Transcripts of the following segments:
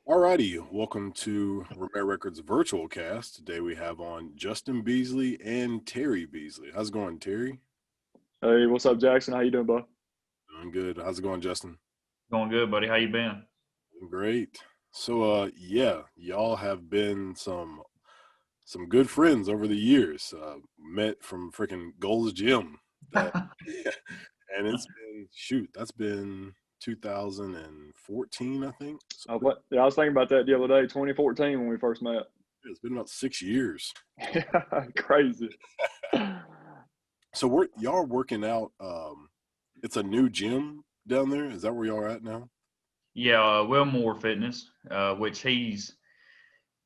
Alrighty, welcome to Romera Records virtual cast. Today we have on Justin Beasley and Terry Beasley. How's it going, Terry? Hey, what's up, Jackson? How you doing, bud? Doing good. How's it going, Justin? Going good, buddy. How you been? Doing great. So, y'all have been some good friends over the years. Met from freaking Gold's Gym, that, and that's been 2014, I think. So I was thinking about that the other day, 2014 when we first met. it's been about 6 years. Crazy. So y'all are working out. It's a new gym down there. Is that where y'all are at now? Yeah, Wilmore Fitness, which he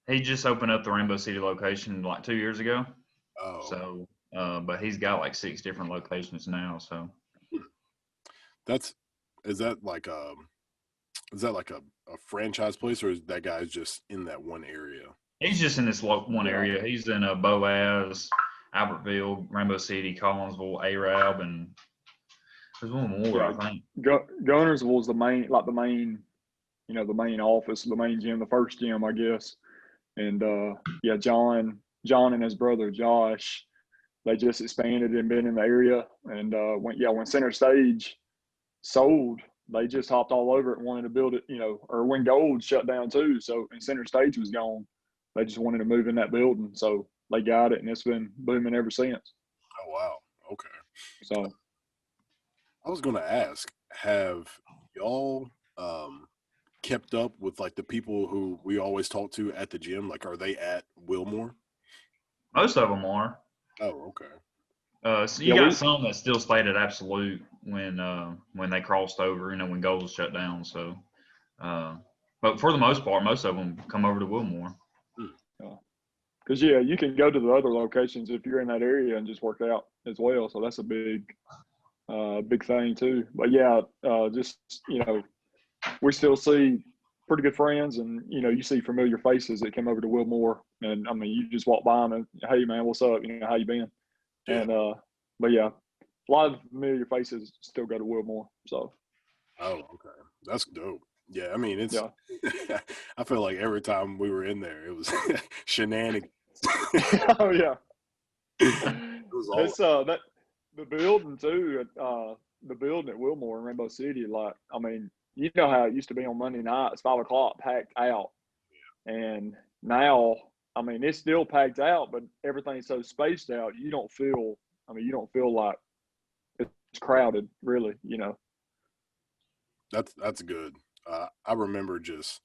just opened up the Rainbow City location like 2 years ago. Oh, So, but he's got like 6 different locations now. So is that like a franchise place, or is that guy's just in that one area? he's just in this one area. He's in Boaz, Albertville, Rainbow City, Collinsville, Arab, and there's one more, I think. Gunnersville was the main office, the main gym, the first gym, I guess. And John and his brother Josh, they just expanded and been in the area. And when Center Stage sold, they just hopped all over it and wanted to build it, or when Gold shut down too. So, and Center Stage was gone, they just wanted to move in that building. So they got it, and it's been booming ever since. Oh, wow. Okay. So I was going to ask, have y'all kept up with like the people who we always talk to at the gym? Like, are they at Wilmore? Most of them are. Oh, okay. So you got some that still stayed at Absolute when they crossed over, when Gold shut down. So, but for the most part, most of them come over to Wilmore. Because you can go to the other locations if you're in that area and just work out as well. So that's a big thing too. But we still see pretty good friends, and you see familiar faces that came over to Wilmore, and I mean you just walk by them and, hey man, what's up? How you been? Yeah. And a lot of familiar faces still go to Wilmore. So. Oh, okay, that's dope. Yeah, I mean it's. Yeah. I feel like every time we were in there, it was shenanigans. Oh yeah. It was all. It's the building too. The building at Wilmore in Rainbow City. Like, I mean, you know how it used to be on Monday nights, 5 o'clock, packed out, and now, I mean, it's still packed out, but everything's so spaced out. You don't feel like it's crowded, really. That's good. I remember just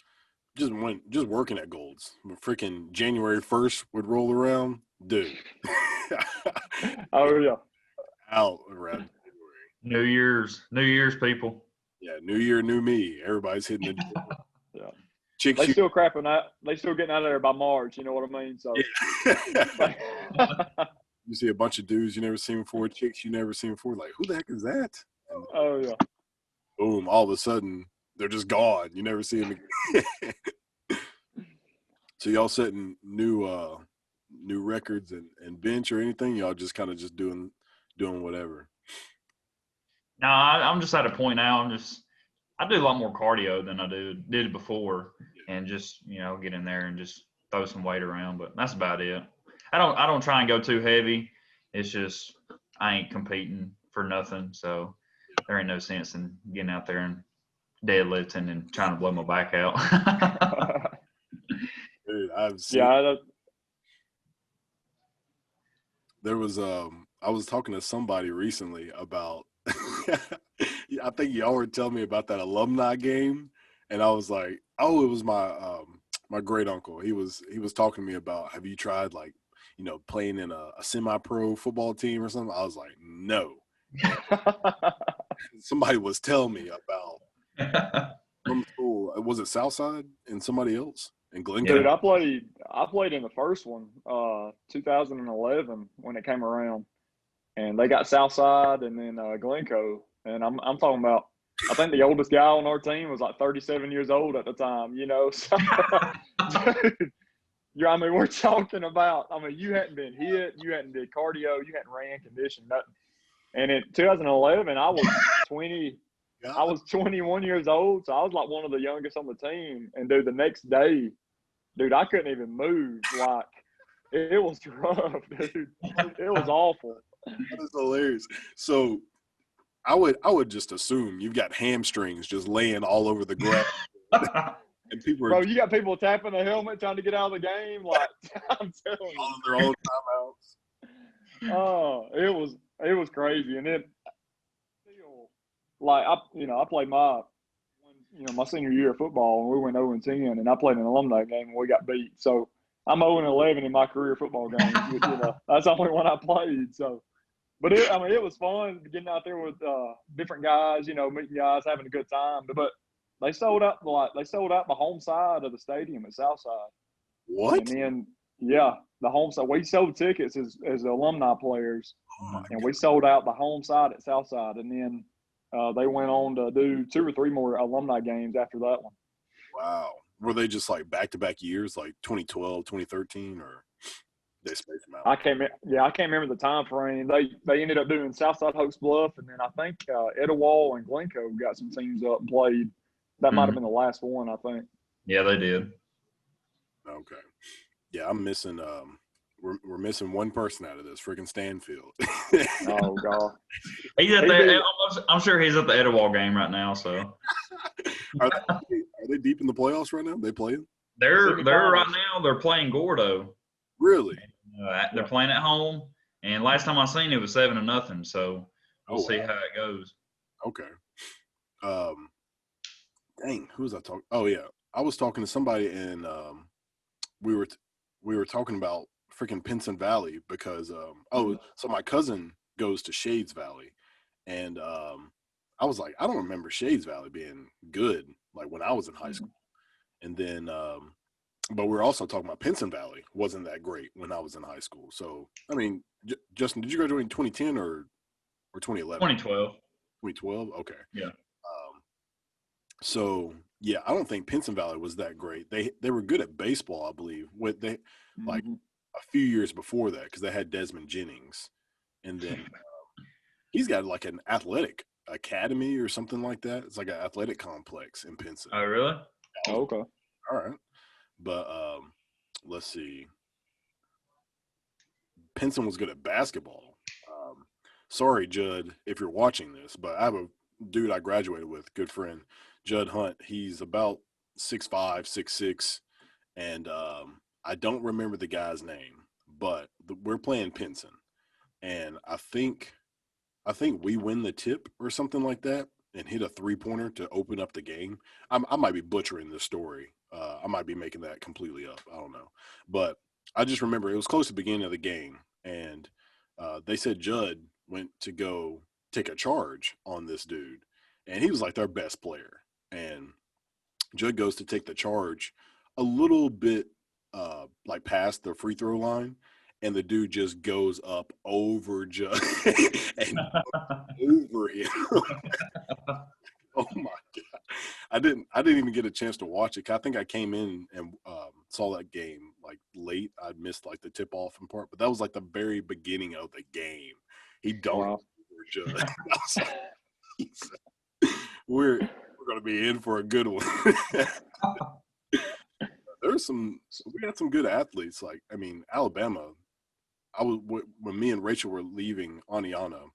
working at Gold's. Freaking January 1st would roll around, dude. Oh yeah. Out around New Year's people. Yeah, New Year, new me. Everybody's hitting the gym. Yeah. Chicks, they still crapping out. They still getting out of there by March. You know what I mean? So. Yeah. You see a bunch of dudes you never seen before, chicks you never seen before. Like, who the heck is that? And oh yeah. Boom! All of a sudden, they're just gone. You never see them again. So y'all setting new records and bench or anything? Y'all just kind of just doing whatever? No, I'm just at a point now. I do a lot more cardio than I did before, and just get in there and just throw some weight around. But that's about it. I don't try and go too heavy. It's just I ain't competing for nothing, so there ain't no sense in getting out there and deadlifting and trying to blow my back out. Dude, I've seen. Yeah. There was I was talking to somebody recently about. I think y'all were telling me about that alumni game, and I was like, "Oh, it was my great uncle." He was talking to me about, have you tried like playing in a semi-pro football team or something? I was like, no. Somebody was telling me about from school. Was it Southside and somebody else in Glencoe? Dude, I played in the first one, 2011 when it came around, and they got Southside and then Glencoe, and I'm talking about. I think the oldest guy on our team was like 37 years old at the time. So, dude, I mean, we're talking about. I mean, you hadn't been hit, you hadn't did cardio, you hadn't ran, conditioned, nothing. And in 2011, I was 20. I was 21 years old, so I was like one of the youngest on the team. And dude, the next day, dude, I couldn't even move. Like it was rough, dude. It was awful. That is hilarious. So I would just assume you've got hamstrings just laying all over the ground, and people are Bro, you got people tapping the helmet trying to get out of the game. Like I'm telling all you. in their own timeouts. Oh, it was crazy. And then like I played my senior year of football and we went 0-10 and I played an alumni game and we got beat. So I'm 0-11 in my career football game. That's the only one I played. So, but it was fun getting out there with different guys. Meeting guys, having a good time. But they sold out the home side of the stadium at Southside. What? And then the home side. We sold tickets as alumni players, and we sold out the home side at Southside. And then they went on to do 2 or 3 more alumni games after that one. Wow. Were they just like back-to-back years, like 2012, 2013, or they spaced them out? I can't remember the time frame. They ended up doing Southside Hoax Bluff, and then I think Etowah and Glencoe got some teams up and played. That might have been the last one, I think. Yeah, they did. Okay. Yeah, I'm missing we're missing one person out of this, freaking Stanfield. Oh God. He's at the. I'm sure he's at the Etowah game right now. So Are they deep in the playoffs right now? They playing? They're right now. They're playing Gordo. Really? They're playing at home, and last time I seen it was 7-0. So we'll see how it goes. Okay. Dang, who was I talking? Oh yeah, I was talking to somebody, and we were talking about freaking Pinson Valley because so my cousin goes to Shades Valley, and I was like, I don't remember Shades Valley being good like when I was in high school, and then but we were also talking about Pinson Valley wasn't that great when I was in high school. So I mean, Justin, did you graduate in 2010 or 2011? 2012. 2012. Okay. Yeah. So yeah, I don't think Pinson Valley was that great. They were good at baseball, I believe. Like a few years before that, because they had Desmond Jennings, and then he's got like an athletic academy or something like that. It's like an athletic complex in Pinson. Oh, really? Oh, okay. All right, but let's see. Pinson was good at basketball. Sorry, Judd, if you're watching this, but I have a dude I graduated with, good friend, Judd Hunt. He's about 6'5", 6'6", and I don't remember the guy's name, but we're playing Pinson, and I think we win the tip or something like that and hit a 3-pointer to open up the game. I might be butchering this story. I might be making that completely up. I don't know, but I just remember it was close to the beginning of the game, and they said Judd went to go take a charge on this dude, and he was like their best player. And Judd goes to take the charge a little bit like past the free throw line, and the dude just goes up over Judd and over him. Oh my God. I didn't even get a chance to watch it. I think I came in and saw that game like late. I missed like the tip off and part, but that was like the very beginning of the game. He dunked over Judd. We're going to be in for a good one. We had some good athletes. Like, I mean, Alabama. When me and Rachel were leaving Aniana,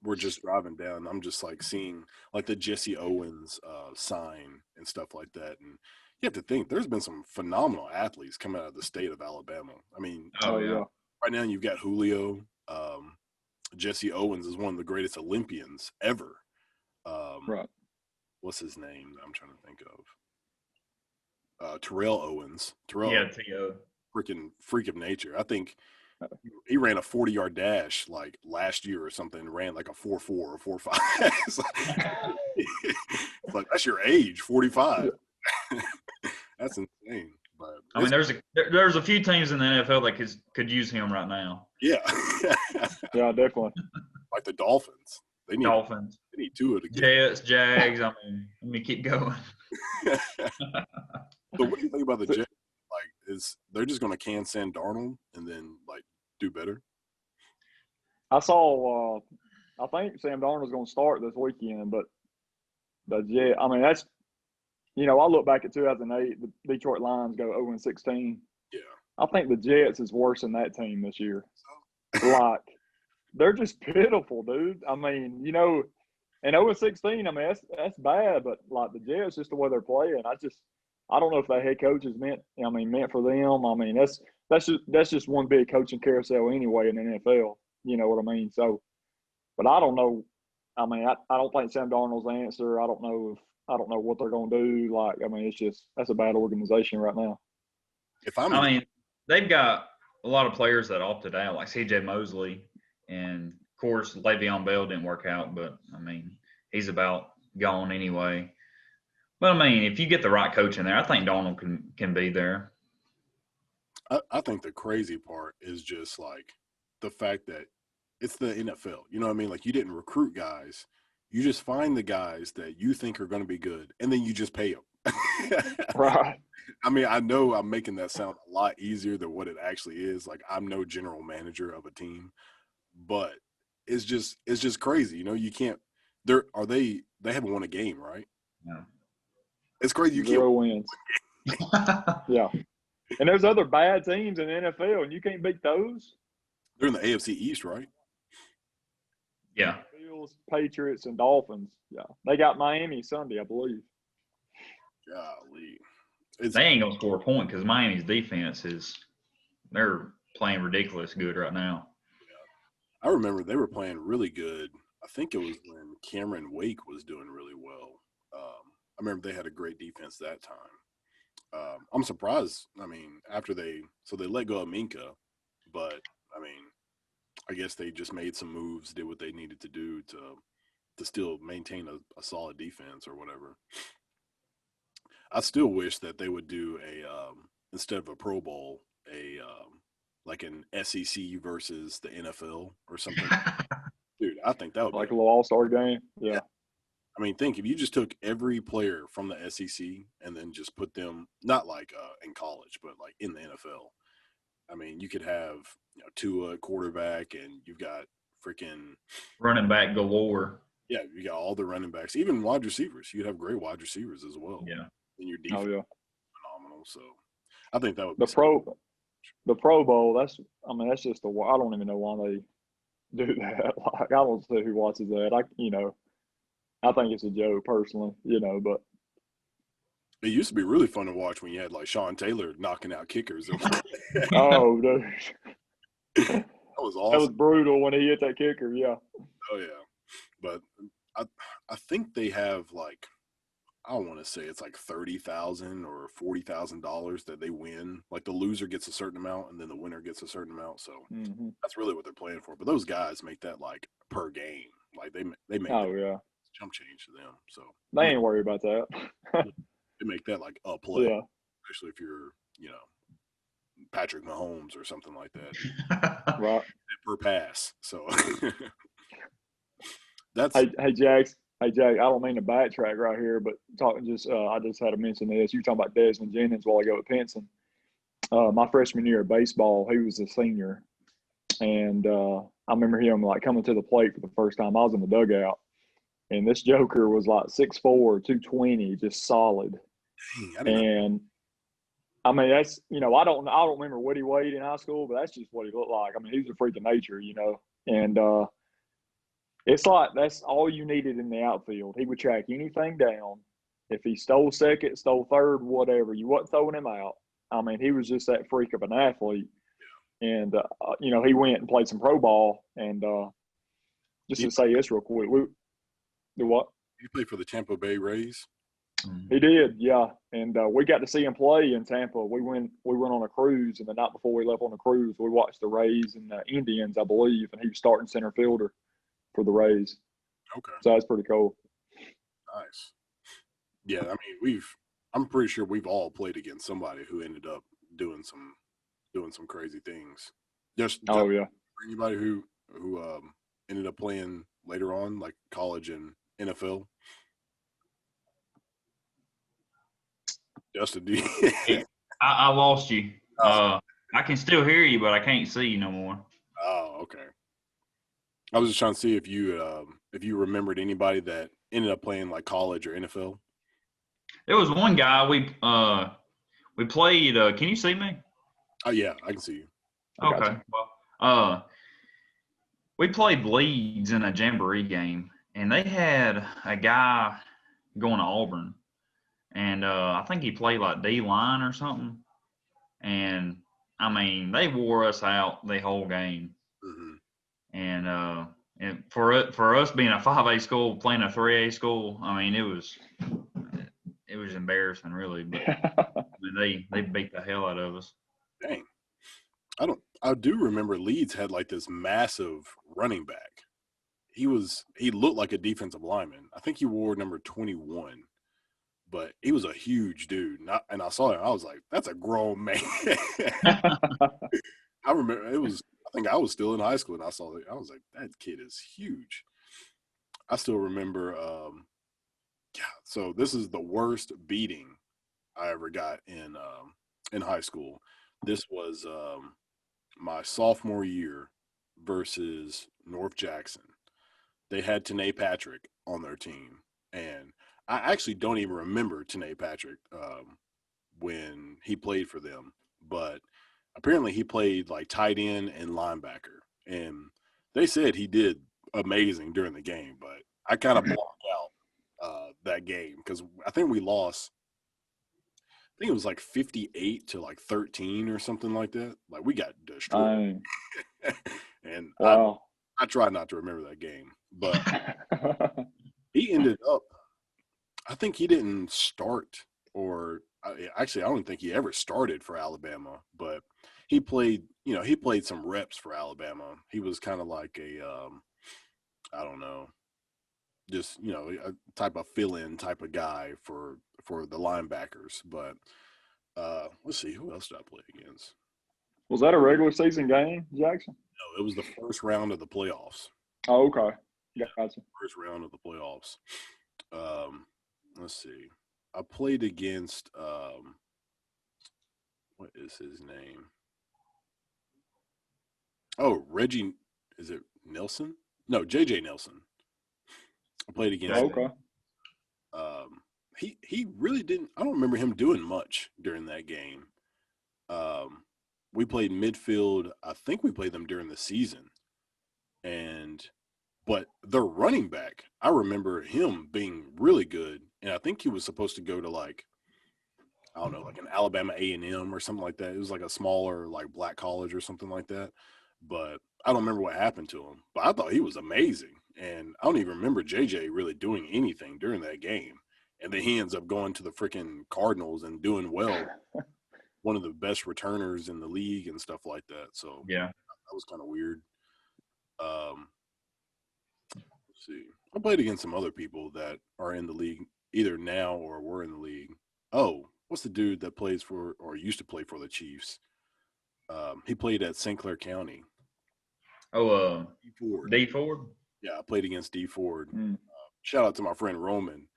we're just driving down. I'm just like seeing like the Jesse Owens sign and stuff like that. And you have to think there's been some phenomenal athletes coming out of the state of Alabama. I mean, right now you've got Julio. Jesse Owens is one of the greatest Olympians ever. Right. What's his name? I'm trying to think of. Terrell Owens. T.O. Freaking freak of nature. I think he ran a 40-yard dash like last year or something. Ran like a 4.4 or 4.5. It's like that's your age, 45. That's insane. But I mean, there's a few teams in the NFL that could use him right now. Yeah. Yeah, definitely. Like the Dolphins. They need two of the Jets, Jags. I mean, let me keep going. So what do you think about the Jets? Like, they're just going to can Sam Darnold and then like do better? I saw I think Sam Darnold's going to start this weekend, but the Jets. I mean, that's I look back at 2008. The Detroit Lions go 0-16. Yeah. I think the Jets is worse than that team this year. Like, they're just pitiful, dude. I mean, and 0-16. I mean, that's bad, but like the Jets, just the way they're playing, I don't know if that head coach is meant for them. I mean, that's just one big coaching carousel anyway in the NFL. You know what I mean? So, but I don't know. I mean, I don't think Sam Darnold's the answer. I don't know what they're going to do. Like, I mean, that's a bad organization right now. I mean, they've got a lot of players that opted out, like C.J. Mosley, and of course Le'Veon Bell didn't work out, but I mean, he's about gone anyway. But I mean, if you get the right coach in there, I think Darnold can be there. I think the crazy part is just like the fact that it's the NFL. You know what I mean? Like, you didn't recruit guys. You just find the guys that you think are going to be good, and then you just pay them. Right. I mean, I know I'm making that sound a lot easier than what it actually is. Like, I'm no general manager of a team, but it's just crazy. You can't. They haven't won a game, right? No. It's crazy. You 0 can't wins. Yeah. And there's other bad teams in the NFL, and you can't beat those. They're in the AFC East, right? Yeah. Bills, Patriots, and Dolphins. Yeah. They got Miami Sunday, I believe. Golly. They ain't going to score a point because Miami's defense they're playing ridiculous good right now. Yeah. I remember they were playing really good. I think it was when Cameron Wake was doing really well. I remember they had a great defense that time. I'm surprised. I mean, after they let go of Minka, but I mean, I guess they just made some moves, did what they needed to do to still maintain a solid defense or whatever. I still wish that they would do instead of a Pro Bowl, like an SEC versus the NFL or something. Dude, I think that would like be a little all-star game. Yeah. I mean, think if you just took every player from the SEC and then just put them, not like in college, but like in the NFL. I mean, you could have Tua quarterback, and you've got freaking running back galore. Yeah, you got all the running backs, even wide receivers. You'd have great wide receivers as well. Yeah, and your defense phenomenal. So, I think that would be the Pro Bowl. That's just I don't even know why they do that. Like, I don't see who watches that. I think it's a joke personally, but it used to be really fun to watch when you had like Sean Taylor knocking out kickers. Oh, dude. That was awesome. That was brutal when he hit that kicker, yeah. Oh, yeah. But I think they have like, I don't want to say it's like $30,000 or $40,000 that they win. Like the loser gets a certain amount and then the winner gets a certain amount. So that's really what they're playing for. But those guys make that like per game. Like they make jump change to them. So they ain't worried about that. They make that like a play, yeah. especially if you're, Patrick Mahomes or something like that. Right. Per pass. So that's Hey Jack, I don't mean to backtrack right here, but I just had to mention this. You were talking about Desmond Jennings while ago at Pinson. My freshman year of baseball, he was a senior, and I remember him like coming to the plate for the first time. I was in the dugout, and this joker was like 6'4", 220, just solid. Dang, and I mean, that's I don't remember what he weighed in high school, but that's just what he looked like. I mean, he was a freak of nature, and it's like that's all you needed in the outfield. He would track anything down. If he stole second, stole third, whatever, you wasn't throwing him out. I mean, he was just that freak of an athlete. And he went and played some pro ball. And just to say this real quick, do what? He played for the Tampa Bay Rays. He did, yeah. And we got to see him play in Tampa. We went on a cruise, and the night before we left on the cruise, we watched the Rays and the Indians, I believe, and he was starting center fielder for the Rays. Okay. So that's pretty cool. Nice. Yeah, I mean, I'm pretty sure we've all played against somebody who ended up doing some crazy things. Just anybody who ended up playing later on, like college and NFL. Justin, I lost you. I can still hear you, but I can't see you no more. Oh, okay. I was just trying to see if you remembered anybody that ended up playing like college or NFL. There was one guy we played. Can you see me? Oh yeah, I can see you. I got Okay. you. Well, we played Leeds in a jamboree game, and they had a guy going to Auburn, and I think he played like D line or something. And I mean, they wore us out the whole game. Mm-hmm. And for us being a 5A school playing a 3A school, I mean it was embarrassing really. But I mean, they beat the hell out of us. Dang, I do remember Leeds had like this massive running back. He looked like a defensive lineman. I think he wore number 21, but he was a huge dude. And I saw him. I was like, that's a grown man. I remember I think I was still in high school and I saw it. I was like, that kid is huge. I still remember, so this is the worst beating I ever got in high school. This was my sophomore year versus North Jackson. They had Tanae Patrick on their team, and I actually don't even remember Tanae Patrick when he played for them, but apparently he played like tight end and linebacker, and they said he did amazing during the game, but I kind of blocked out that game because I think we lost. I think it was like 58 to like 13 or something like that. Like we got destroyed. And Wow. I try not to remember that game, but he ended up, I think he didn't start actually, I don't think he ever started for Alabama, but he played some reps for Alabama. He was kind of like I don't know, just, a type of fill-in type of guy for the linebackers. But let's see, who else did I play against? Was that a regular season game, Jackson? No, it was the first round of the playoffs. Oh, okay. Gotcha. First round of the playoffs. Let's see. I played against what is his name? Oh, Reggie. Is it Nelson? No, JJ Nelson. I played against him. Okay. He really didn't. I don't remember him doing much during that game. We played midfield. I think we played them during the season, but their running back, I remember him being really good, and I think he was supposed to go to like, I don't know, like an Alabama A&M or something like that. It was like a smaller like black college or something like that. But I don't remember what happened to him. But I thought he was amazing, and I don't even remember JJ really doing anything during that game. And then he ends up going to the freaking Cardinals and doing well. One of the best returners in the league and stuff like that. So Yeah. that was kind of weird. Let's see. I played against some other people that are in the league either now or were in the league. Oh, what's the dude that plays for or used to play for the Chiefs? He played at St. Clair County. Oh, D Ford. D Ford? Yeah, I played against D Ford. Mm. Shout out to my friend Roman.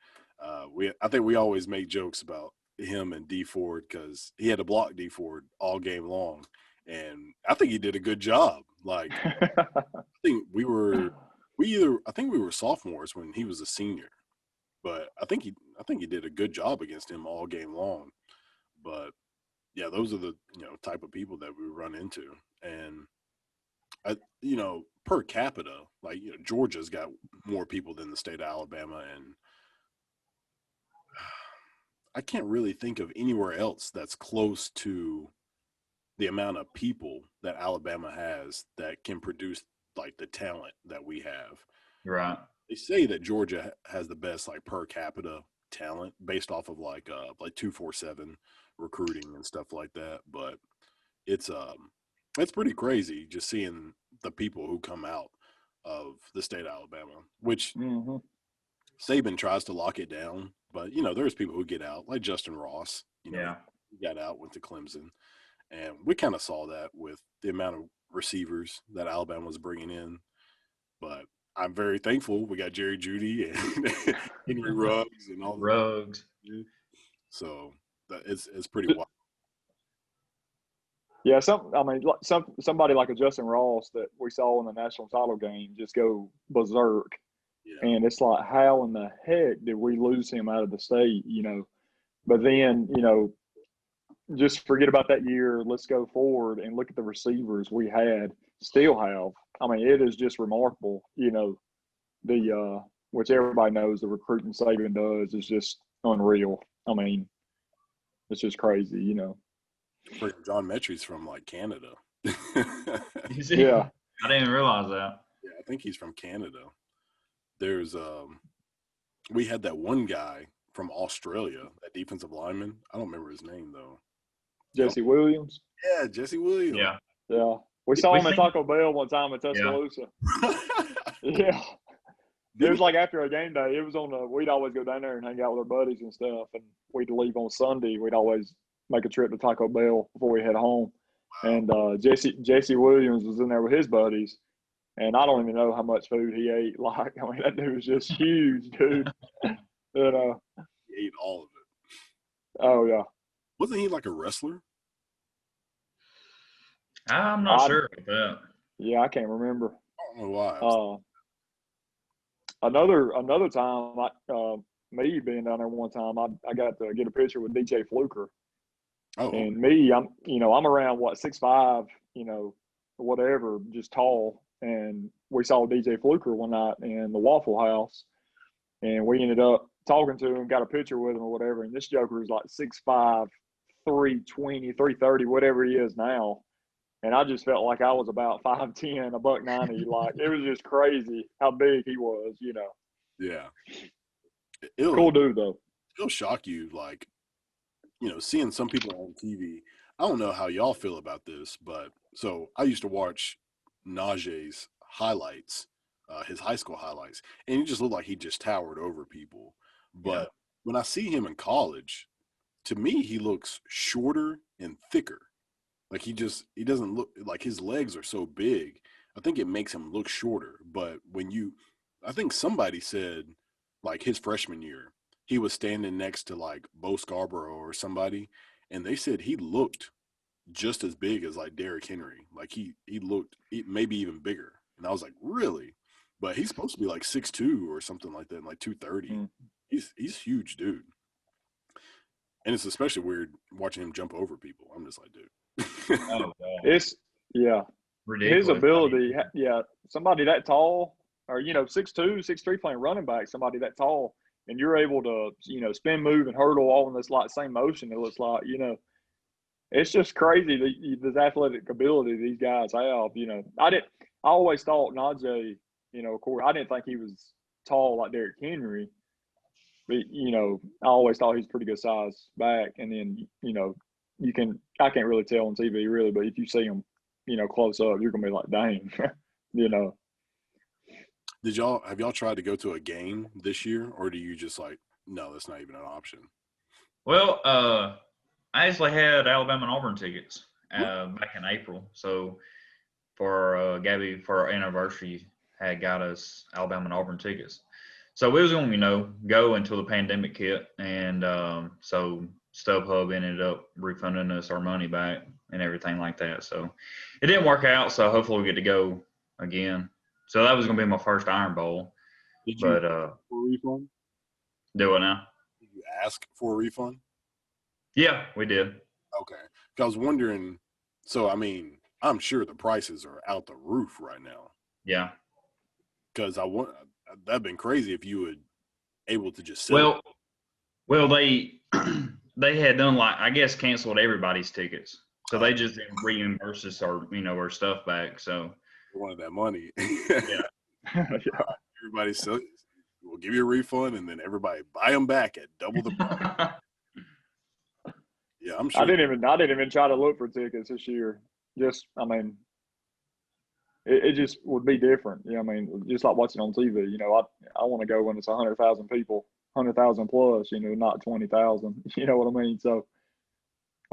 I think we always make jokes about him and D Ford because he had to block D Ford all game long, and I think he did a good job. Like I think we were sophomores when he was a senior, but I think he did a good job against him all game long. But yeah, those are the type of people that we run into, and per capita, like Georgia's got more people than the state of Alabama, and I can't really think of anywhere else that's close to the amount of people that Alabama has that can produce like the talent that we have. Right. They say that Georgia has the best like per capita talent based off of like 247 recruiting and stuff like that, but it's pretty crazy just seeing the people who come out of the state of Alabama, which Saban tries to lock it down, but there's people who get out, like Justin Ross. Yeah. He got out, went to Clemson, and we kind of saw that with the amount of receivers that Alabama was bringing in. But I'm very thankful we got Jerry Jeudy and Henry Ruggs and all Ruggs. So it's pretty wild. Yeah, somebody like a Justin Ross that we saw in the national title game just go berserk, Yeah. and it's like, how in the heck did we lose him out of the state? But then just forget about that year. Let's go forward and look at the receivers we still have. I mean, it is just remarkable. The which everybody knows the recruiting Saban does is just unreal. I mean, it's just crazy. Freaking John Metry's from like Canada. You see? Yeah. I didn't even realize that. Yeah, I think he's from Canada. There's we had that one guy from Australia, that defensive lineman. I don't remember his name though. Jesse Williams. Yeah, Jesse Williams. Yeah. Yeah. We saw him at Taco Bell one time in Tuscaloosa. Yeah. It was like after a game day. It was we'd always go down there and hang out with our buddies and stuff. And we'd leave on Sunday. We'd always make a trip to Taco Bell before we head home. And Jesse Williams was in there with his buddies. And I don't even know how much food he ate. Like, I mean, that dude was just huge, dude. He ate all of it. Oh, yeah. Wasn't he like a wrestler? I'm not sure about that. Yeah, I can't remember. I don't know why. Another time, me being down there one time, I got to get a picture with DJ Fluker. Oh, and me, I'm around 6'5", whatever, just tall. And we saw DJ Fluker one night in the Waffle House, and we ended up talking to him, got a picture with him or whatever. And this joker is like 6'5", 320, 330, whatever he is now. And I just felt like I was about 5'10", $190. Like, it was just crazy how big he was, Yeah. Cool dude, though. It'll shock you, like, seeing some people on TV. I don't know how y'all feel about this, but so I used to watch Najee's highlights, his high school highlights, and he just looked like he just towered over people. But when I see him in college, to me, he looks shorter and thicker. Like he doesn't look like his legs are so big. I think it makes him look shorter. But I think somebody said like his freshman year, he was standing next to like Bo Scarborough or somebody, and they said he looked just as big as like Derrick Henry. Like he looked maybe even bigger. And I was like, really? But he's supposed to be like 6'2" or something like that, like 230. Mm. He's huge, dude. And it's especially weird watching him jump over people. I'm just like, dude. Oh, it's ridiculous. His ability, somebody that tall, or 6'2", 6'3", playing running back, somebody that tall, and you're able to spin, move, and hurdle all in this like same motion. It looks like it's just crazy the athletic ability these guys have. I always thought Najee, of course, I didn't think he was tall like Derrick Henry, but I always thought he was pretty good size back, and then I can't really tell on TV really, but if you see him, close up, you're gonna be like, dang, Have y'all tried to go to a game this year, or do you just like, no, that's not even an option? Well, I actually had Alabama and Auburn tickets back in April. So for Gabby, for our anniversary, had got us Alabama and Auburn tickets. So we was going to, go until the pandemic hit. And so StubHub ended up refunding us our money back and everything like that. So it didn't work out. So hopefully we get to go again. So that was going to be my first Iron Bowl. Did you But for a refund? do it now. Did you ask for a refund? Yeah, we did. Okay. I was wondering, so, I mean, I'm sure the prices are out the roof right now. Yeah. Because that'd been crazy if you would able to just sell. Well, they had done I guess canceled everybody's tickets, so they just didn't reimburse us our stuff back. So they wanted that money. Yeah. Everybody said we'll give you a refund, and then everybody buy them back at double the price. Yeah, I'm sure. I didn't even try to look for tickets this year. Just, I mean, it just would be different. I mean, just like watching on TV. I want to go when it's 100,000 people, 100,000 plus. Not 20,000. You know what I mean? So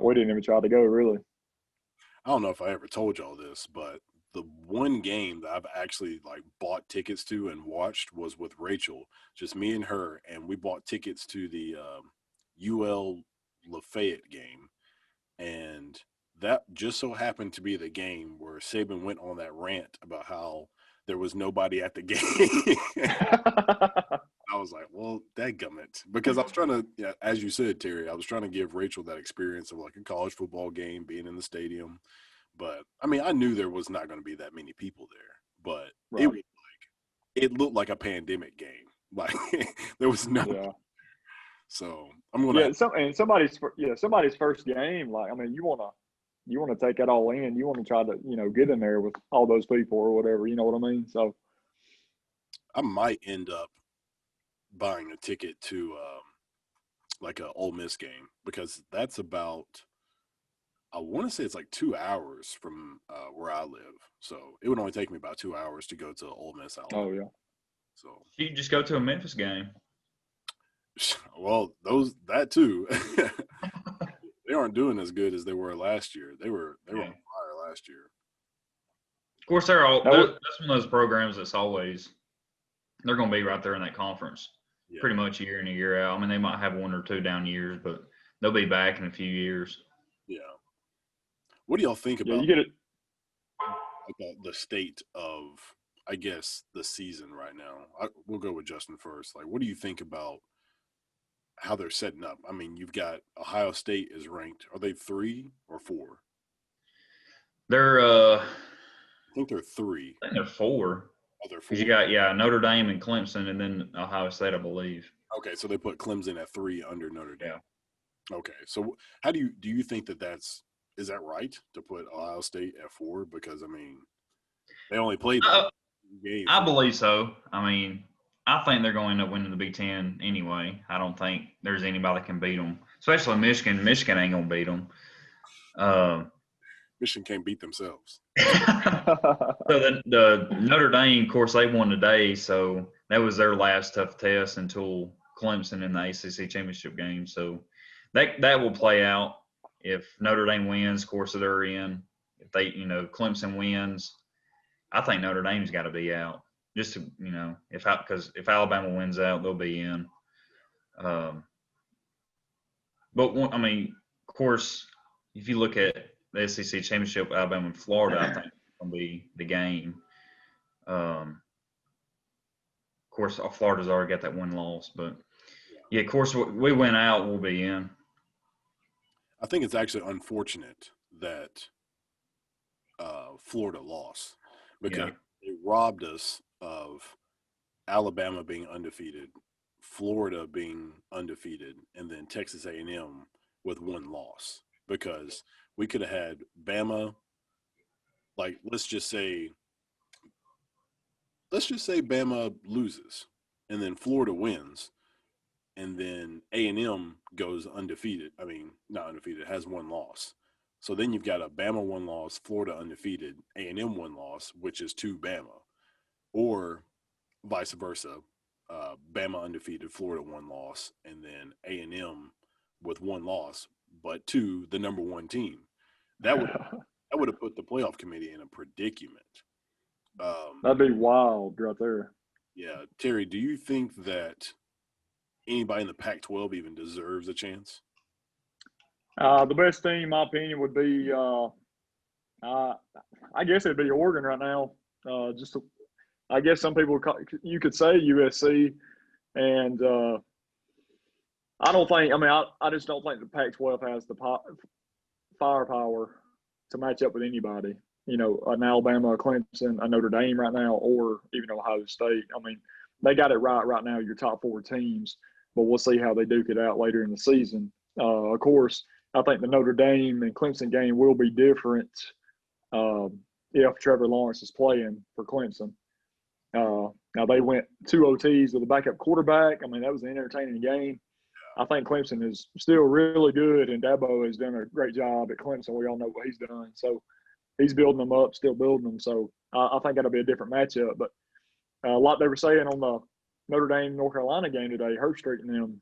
we didn't even try to go really. I don't know if I ever told y'all this, but the one game that I've actually bought tickets to and watched was with Rachel, just me and her, and we bought tickets to the UL Lafayette game, and that just so happened to be the game where Saban went on that rant about how there was nobody at the game. I was like, well, dadgummit. Because I was trying to, yeah, as you said, Terry, I was trying to give Rachel that experience of like a college football game, being in the stadium. But, I mean, I knew there was not going to be that many people there. But Right. it looked like a pandemic game. Like, there was no. Yeah. So, I'm going Yeah. to. And somebody's first game. Like, I mean, you wanna take that all in. You want to try to get in there with all those people or whatever. You know what I mean? So I might end up buying a ticket to like a Ole Miss game because that's about, I want to say it's like 2 hours from where I live. So it would only take me about 2 hours to go to Ole Miss, Alabama. oh yeah. So, You can just go to a Memphis game. well, that too, they aren't doing as good as they were last year. They were on fire last year. Of course, they're all. That would, That's one of those programs that's always they're going to be right there in that conference, Yeah. pretty much year in and year out. I mean, they might have 1 or 2 down years, but they'll be back in a few years. Yeah. What do y'all think yeah, about you get it. the state of, I guess, the season right now? We'll go with Justin first. Like, what do you think about how they're setting up? I mean, you've got Ohio State is ranked. Are they 3 or 4? They're, I think they're 3. I think they're 4. Oh, they're 4. Because you got Notre Dame and Clemson, and then Ohio State, I believe. Okay, so they put Clemson at 3 under Notre Dame. Yeah. Okay, so how do you think is that right to put Ohio State at 4? Because I mean, they only played games. I believe so. I mean, I think they're going to end up winning the Big Ten anyway. I don't think there's anybody that can beat them, especially Michigan. Michigan ain't going to beat them. Michigan can't beat themselves. So the Notre Dame, of course, they won today, so that was their last tough test until Clemson in the ACC championship game. So that will play out. If Notre Dame wins, of course, they're in. If Clemson wins, I think Notre Dame's got to be out. Just to, because if Alabama wins out, they'll be in. But I mean, of course, if you look at the SEC championship, Alabama and Florida, I think it's going to be the game. Of course, Florida's already got that 1 loss, but yeah, of course, we win out, we'll be in. I think it's actually unfortunate that Florida lost because it robbed us of Alabama being undefeated, Florida being undefeated, and then Texas A&M with 1 loss. Because we could have had Bama, like let's just say Bama loses, and then Florida wins, and then A&M goes undefeated. I mean, not undefeated, has 1 loss. So then you've got a Bama 1 loss, Florida undefeated, A&M 1 loss, which is 2 Bama, or vice versa, Bama undefeated, Florida 1 loss, and then A&M with 1 loss, but to the number 1 team. That would have put the playoff committee in a predicament. That'd be wild right there. Yeah, Terry, do you think that anybody in the Pac-12 even deserves a chance? The best team, in my opinion, would be I guess it'd be Oregon right now. I guess some people you could say USC, and I don't think. I mean, I just don't think the Pac-12 has the firepower to match up with anybody. An Alabama, a Clemson, a Notre Dame right now, or even Ohio State. I mean, they got it right now. Your top 4 teams, but we'll see how they duke it out later in the season. Of course, I think the Notre Dame and Clemson game will be different if Trevor Lawrence is playing for Clemson. Now they went 2 OTs with a backup quarterback. I mean, that was an entertaining game. I think Clemson is still really good, and Dabo has done a great job at Clemson. We all know what he's done. So he's building them up, still building them. So I think that'll be a different matchup. But like they were saying on the Notre Dame North Carolina game today, Herbstreit and them,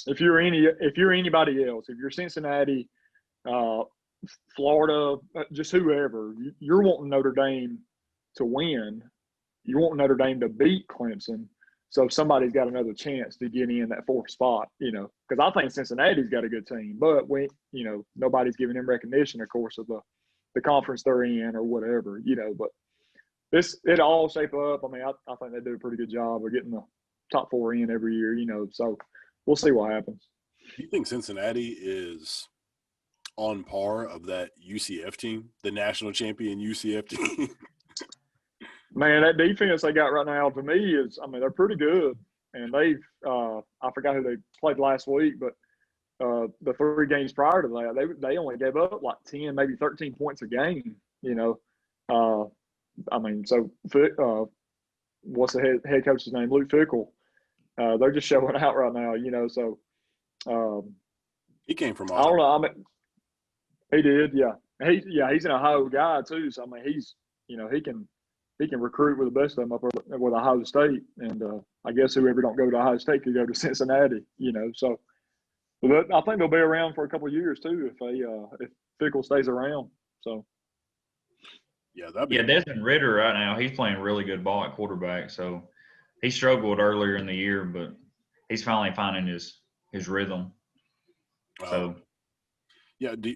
if you're anybody else, if you're Cincinnati, Florida, just whoever, you're wanting Notre Dame to win. You want Notre Dame to beat Clemson. So somebody's got another chance to get in that fourth spot, because I think Cincinnati's got a good team, but nobody's giving them recognition, of course, of the conference they're in or whatever, but it all shape up. I mean, I think they do a pretty good job of getting the top four in every year, so we'll see what happens. Do you think Cincinnati is on par of that UCF team, the national champion UCF team? Man, that defense they got right now, to me, they're pretty good. And they've I forgot who they played last week, but the 3 games prior to that, they only gave up like 10, maybe 13 points a game, So what's the head coach's name? Luke Fickell. They're just showing out right now, so he came from I don't know. He did, yeah. He's an Ohio guy too. So he's he can recruit with the best of them up with Ohio State, and I guess whoever don't go to Ohio State could go to Cincinnati. So but I think they'll be around for a couple of years too if Fickell stays around. So yeah, that'd be Desmond Ridder right now, he's playing really good ball at quarterback. So he struggled earlier in the year, but he's finally finding his rhythm. So yeah. Do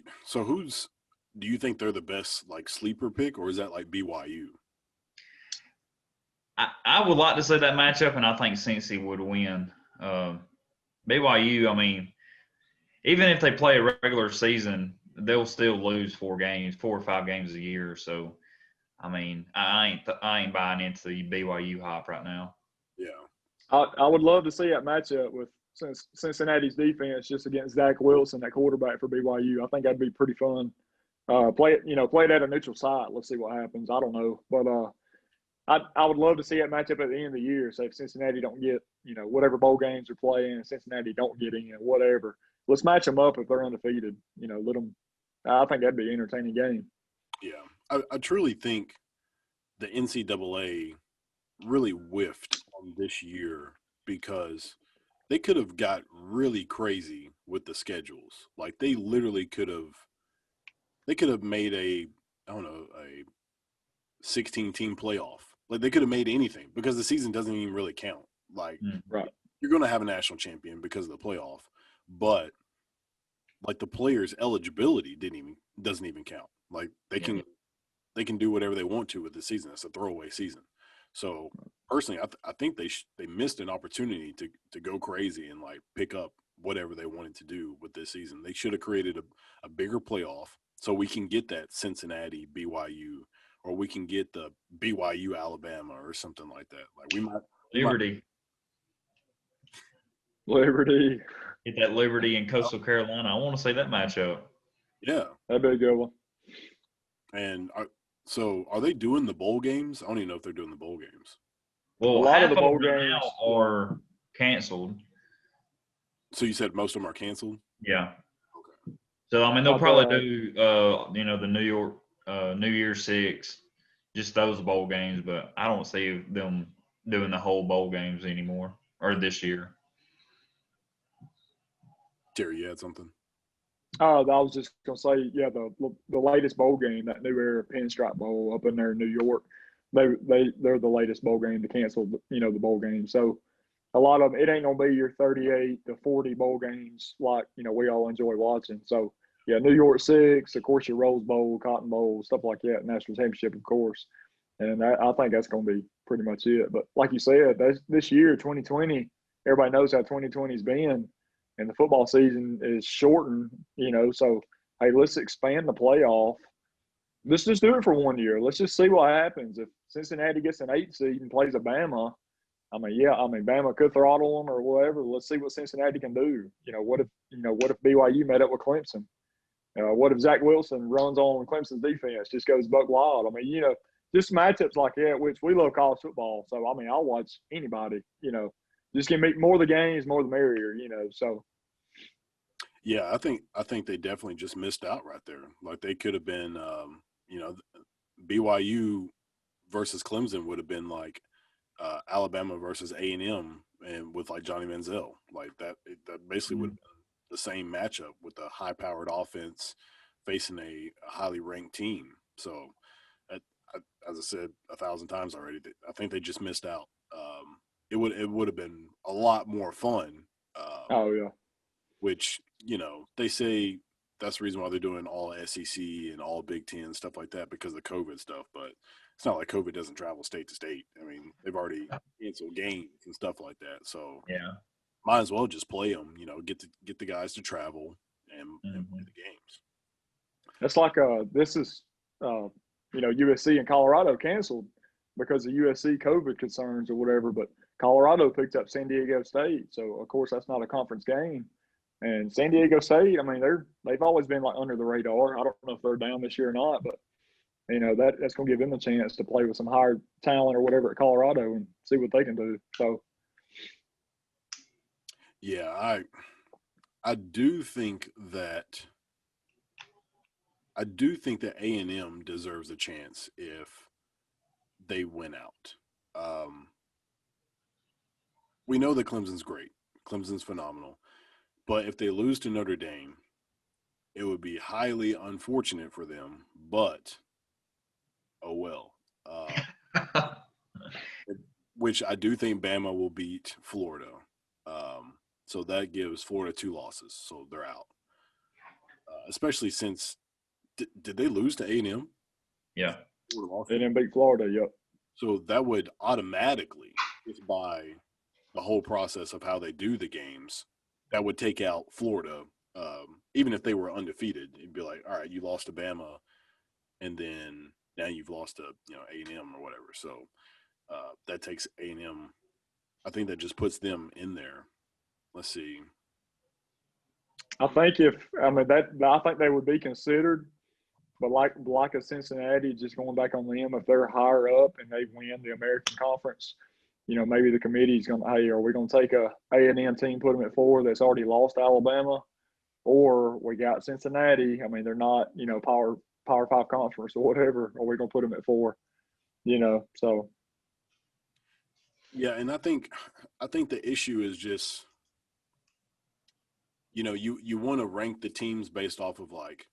you think they're the best like sleeper pick, or is that like BYU? I would like to say that matchup, and I think Cincy would win. BYU, I mean, even if they play a regular season, they'll still lose 4 or 5 games a year. So, I mean, I ain't buying into the BYU hype right now. Yeah, I would love to see that matchup with Cincinnati's defense just against Zach Wilson, that quarterback for BYU. I think that'd be pretty fun. Play it at a neutral site. Let's see what happens. I don't know, but I would love to see that matchup at the end of the year. So if Cincinnati don't get, whatever bowl games they're playing, Cincinnati don't get in, whatever. Let's match them up if they're undefeated. Let them. I think that'd be an entertaining game. Yeah, I truly think the NCAA really whiffed on this year because they could have got really crazy with the schedules. Like they literally could have made a 16-team playoff. Like they could have made anything because the season doesn't even really count. Like right. You're going to have a national champion because of the playoff, but like the players' eligibility doesn't even count. Like they can do whatever they want to with the season. It's a throwaway season. So personally, I think they missed an opportunity to go crazy and like pick up whatever they wanted to do with this season. They should have created a bigger playoff so we can get that Cincinnati BYU, or we can get the BYU Alabama or something like that. Like we might Liberty. Get that Liberty and Coastal Carolina. I want to see that matchup. Yeah, that'd be a good one. And are they doing the bowl games? I don't even know if they're doing the bowl games. Well, a lot half of the bowl them games now are canceled. So you said most of them are canceled? Yeah. Okay. So I mean, they'll probably do the New York New Year's Six, just those bowl games, but I don't see them doing the whole bowl games anymore or this year. Terry, you had something? I was just gonna say, yeah, the latest bowl game, that New Era Pinstripe Bowl up in there in New York, they're the latest bowl game to cancel, the bowl game. So a lot of them, it ain't gonna be your 38 to 40 bowl games like we all enjoy watching. So yeah, New York Six, of course, your Rose Bowl, Cotton Bowl, stuff like that, National Championship, of course. And I think that's gonna be pretty much it. But like you said, this year, 2020, everybody knows how 2020's been. And the football season is shortened, so, hey, let's expand the playoff. Let's just do it for 1 year. Let's just see what happens. If Cincinnati gets an 8 seed and plays a Bama, Bama could throttle them or whatever. Let's see what Cincinnati can do. What if BYU met up with Clemson? What if Zach Wilson runs on Clemson's defense, just goes buck wild? Just matchups like that, which we love college football. So, I'll watch anybody, just give me more of the games, more the merrier, so. Yeah, I think they definitely just missed out right there. Like they could have been, BYU versus Clemson would have been like Alabama versus A&M, and with like Johnny Manziel, like that basically would have been the same matchup with a high-powered offense facing a highly ranked team. So, as I said 1,000 times already, I think they just missed out. it would have been a lot more fun. Oh yeah. Which they say that's the reason why they're doing all SEC and all Big Ten stuff like that because of the COVID stuff. But it's not like COVID doesn't travel state to state. I mean, they've already canceled games and stuff like that. So Yeah. might as well just play them. Get the guys to travel and Mm-hmm. play the games. It's like this is USC and Colorado canceled because of USC COVID concerns or whatever, but Colorado picked up San Diego State, so of course that's not a conference game. And San Diego State, I mean, they've always been like under the radar. I don't know if they're down this year or not, but that's going to give them a chance to play with some higher talent or whatever at Colorado and see what they can do. So, yeah, I do think that A&M deserves a chance if they win out. We know that Clemson's great. Clemson's phenomenal. But if they lose to Notre Dame, it would be highly unfortunate for them. But, oh well. Which I do think Bama will beat Florida. So that gives Florida 2 losses. So they're out. Especially since did they lose to A&M? Yeah. They didn't beat Florida, yep. So that would automatically, just by the whole process of how they do the games, that would take out Florida. Even if they were undefeated, it'd be like, all right, you lost to Bama, and then now you've lost to A&M or whatever. So that takes A&M. I think that just puts them in there. Let's see. I think I think they would be considered, but like a Cincinnati, just going back on them, if they're higher up and they win the American Conference, maybe the committee's going to, hey, are we going to take a A&M team, put them at 4 that's already lost to Alabama, or we got Cincinnati. I mean, they're not Power 5 conference or whatever. Are we going to put them at 4? So. Yeah, and I think the issue is just you want to rank the teams based off of like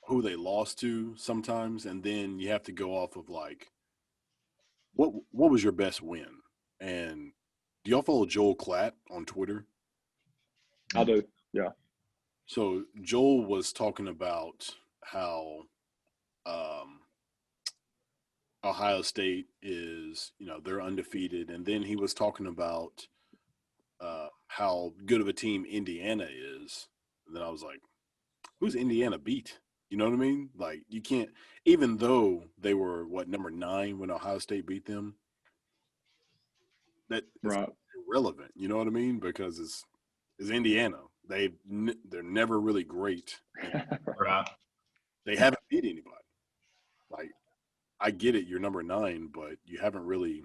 who they lost to sometimes, and then you have to go off of like what was your best win. And do y'all follow Joel Klatt on Twitter? I do, yeah. So Joel was talking about how Ohio State is, they're undefeated, and then he was talking about how good of a team Indiana is. And then I was like, who's Indiana beat? You know what I mean? Like, you can't, even though they were, number 9 when Ohio State beat them, that is right. irrelevant. You know what I mean? Because it's Indiana. They're never really great. Right. They haven't beat anybody. Like, I get it, you're number 9, but you haven't really,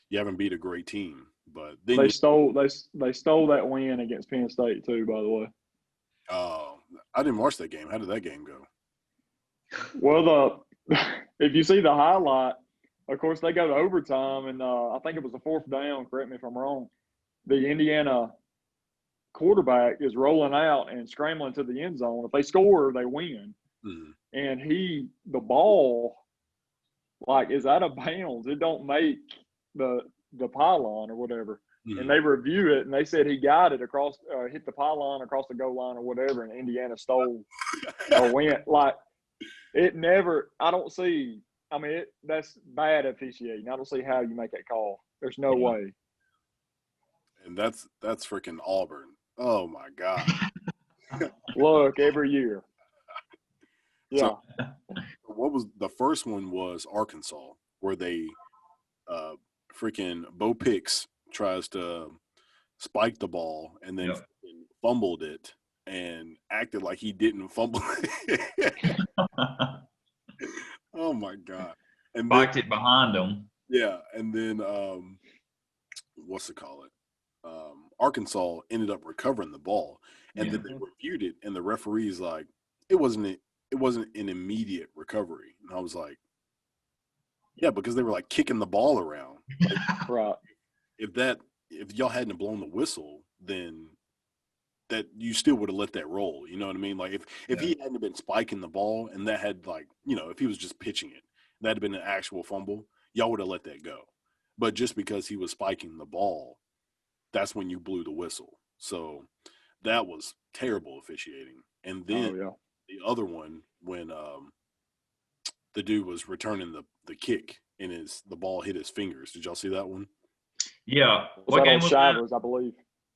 you haven't beat a great team. But then they stole that win against Penn State too, by the way. Oh, I didn't watch that game. How did that game go? Well, if you see the highlight, of course they go to overtime, and I think it was a 4th down. Correct me if I'm wrong. The Indiana quarterback is rolling out and scrambling to the end zone. If they score, they win. Mm-hmm. And the ball, like, is out of bounds. It don't make the pylon or whatever. Mm-hmm. And they review it, and they said he got it across, hit the pylon across the goal line or whatever, and Indiana stole or went. Like, it never – I don't see – I mean, that's bad officiating. I don't see how you make that call. There's no way. And that's freaking Auburn. Oh, my God. Look, every year. Yeah. So, what was – the first one was Arkansas, where they freaking Bo Pix tries to spike the ball and then fumbled it and acted like he didn't fumble it. Oh my God. And spiked it behind him. Yeah. And then Arkansas ended up recovering the ball, and then they reviewed it, and the referee's like, it wasn't an immediate recovery. And I was like, yeah, because they were like kicking the ball around. Like, right. If y'all hadn't blown the whistle, then that you still would have let that roll. You know what I mean? Like if he hadn't been spiking the ball and that had if he was just pitching it, that had been an actual fumble, y'all would have let that go. but just because he was spiking the ball, that's when you blew the whistle. So that was terrible officiating. And then the other one, when the dude was returning the kick and the ball hit his fingers. Did y'all see that one? Yeah. Was What that on game was that? Shivers, I believe?